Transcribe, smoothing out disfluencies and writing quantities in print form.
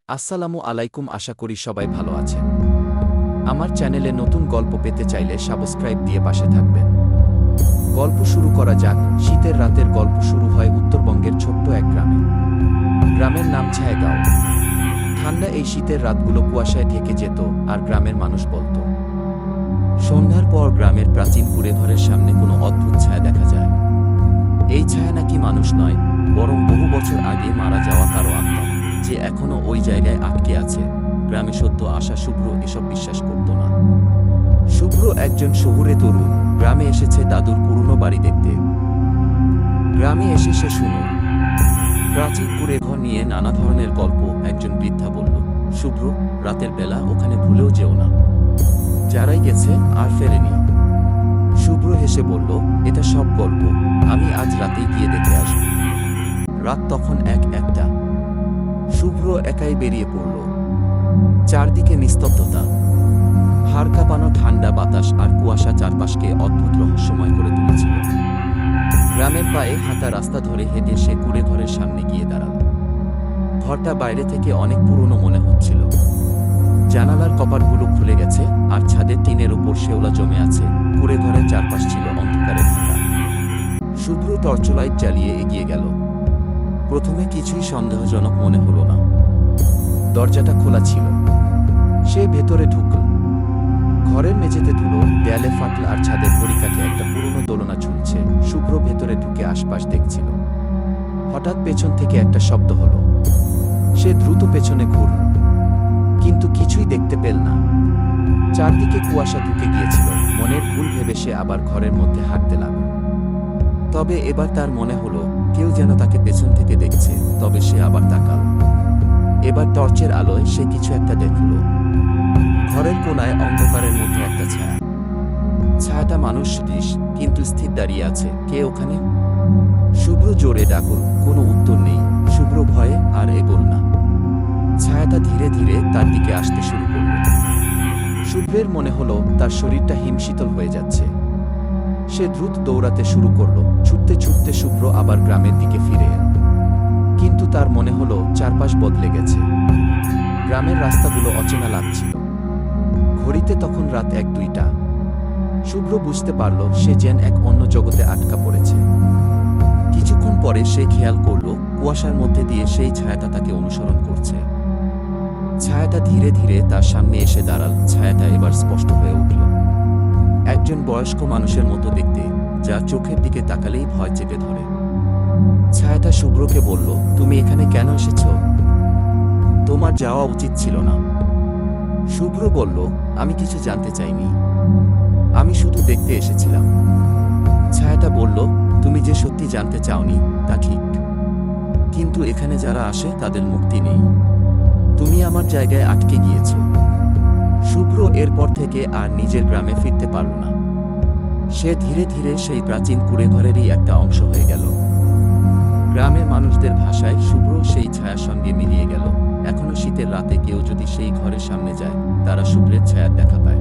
আসসালামু আলাইকুম, আশা করি সবাই ভালো আছেন। আমার চ্যানেলে নতুন গল্প পেতে চাইলে সাবস্ক্রাইব দিয়ে পাশে থাকবেন। গল্প শুরু করা যাক। শীতের রাতের গল্প শুরু হয় উত্তরবঙ্গের ছোট্ট এক গ্রামে। গ্রামের নাম ছায়াগাঁও। ঠান্ডা এই শীতের রাতগুলো কুয়াশায় ঢেকে যেত, আর গ্রামের মানুষ বলত, সন্ধ্যার পর গ্রামের প্রাচীন কুঁড়েঘরের সামনে কোনো অদ্ভুত ছায়া দেখা যায়। এই ছায়া নাকি মানুষ নয়, বরং বহু বছর আগে মারা যাওয়া কারো আত্মা, যে এখনো ওই জায়গায় আটকে আছে। গ্রামে সদ্য আসা শুভ্র এসব বিশ্বাস করত না। শুভ্র একজন শহুরে তরুণ, গ্রামে এসেছে দাদুর পুরনো বাড়ি দেখতে। গ্রামে এসে সে শুনো প্রাচীন কুঁড়েঘর নিয়ে নানা ধরনের গল্প। একজন বৃদ্ধা বলল, শুভ্র, রাতের বেলা ওখানে ভুলেও যেও না। যারাই গেছে আর ফেরেনি। শুভ্র হেসে বলল, এটা সব গল্প, আমি আজ রাতেই গিয়ে দেখে আসব। রাত তখন একটা। শুভ্র একাই বেরিয়ে পড়ল। চারদিকে নিস্তব্ধতা, হাড় কাঁপানো ঠান্ডা বাতাস আর কুয়াশা চারপাশকে অদ্ভুত রহস্যময় করে তুলেছিল। গ্রামের পায়ে হাঁটা রাস্তা ধরে হেঁটে সে কুঁড়েঘরের সামনে গিয়ে দাঁড়াল। ঘরটা বাইরে থেকে অনেক পুরনো মনে হচ্ছিল। জানালার কপাটগুলো খুলে গেছে, আর ছাদের টিনের উপর শেওলা জমে আছে। কুঁড়েঘরের চারপাশ ছিল অন্ধকারে ঢাকা। শুভ্র টর্চলাইট জ্বালিয়ে এগিয়ে গেল। প্রথমে কিছুই সন্দেহজনক মনে হলো না। দরজাটা খোলা ছিল। সে ভেতরে ঢুকল। ঘরের মেঝেতে ধুলো, দেয়ালে ফাটল, আর ছাদের পরিকাঠে একটা পুরনো দোলনা ঝুলছে। শুভ্র ভেতরে ঢুকে আশপাশ দেখছিল। হঠাৎ পেছন থেকে একটা শব্দ হলো। সে দ্রুত পেছনে ঘুরল, কিন্তু কিছুই দেখতে পেল না। চারদিকে কুয়াশা ঢুকে গিয়েছিল। মনের ভুল ভেবে সে আবার ঘরের মধ্যে হাঁটতে লাগল। তবে এবার তার মনে হলো কেউ যেন তাকে পেছন থেকে দেখছে। তবে সে আবার তাকাল। এবার টর্চের আলোয় সে কিছু একটা দেখল। ঘরের কোনায় অন্ধকারের মধ্যে একটা ছায়া। ছায়াটা মানুষ দৃশ, কিন্তু স্থির দাঁড়িয়ে আছে। কে ওখানে? শুভ্র জোরে ডাকল, কোনো উত্তর নেই। শুভ্র ভয়ে আর এগোল না। ছায়াটা ধীরে ধীরে তার দিকে আসতে শুরু করল। শুভ্রের মনে হলো তার শরীরটা হিমশীতল হয়ে যাচ্ছে। সে দ্রুত দৌড়াতে শুরু করল। ছুটতে ছুটতে শুভ্র আবার গ্রামের দিকে ফিরে এল। কিন্তু তার মনে হলো চারপাশ বদলে গেছে। গ্রামের রাস্তাগুলো অচেনা লাগছিল। ঘড়িতে তখন রাত 1-2টা। শুভ্র বুঝতে পারল সে যেন এক অন্য জগতে আটকা পড়েছে। কিছুক্ষণ পরে সে খেয়াল করল কুয়াশার মধ্যে দিয়ে সেই ছায়াটা তাকে অনুসরণ করছে। ছায়াটা ধীরে ধীরে তার সামনে এসে দাঁড়াল। ছায়াটা এবার স্পষ্ট হয়ে উঠল। একজন বয়স্ক মানুষের মতো দেখতে, যা চোখের দিকে তাকালেই ভয় চেপে ধরে। ছায়াটা শুভ্রকে বলল, তুমি এখানে কেন এসেছ? তোমার যাওয়া উচিত ছিল না। শুভ্র বলল, আমি কিছু জানতে চাইনি, আমি শুধু দেখতে এসেছিলাম। ছায়াটা বলল, তুমি যে সত্যি জানতে চাওনি তা ঠিক, কিন্তু এখানে যারা আসে তাদের মুক্তি নেই। তুমি আমার জায়গায় আটকে গিয়েছ। শুভ্র এরপর থেকে আর নিজের গ্রামে ফিরতে পারল না। সে ধীরে ধীরে সেই প্রাচীন কুঁড়েঘরেরই একটা অংশ হয়ে গেল। গ্রামের মানুষদের ভাষায় শুভ্র সেই ছায়ার সঙ্গে মিলিয়ে গেল। এখনো শীতের রাতে কেউ যদি সেই ঘরের সামনে যায়, তারা শুভ্রের ছায়ার দেখা পায়।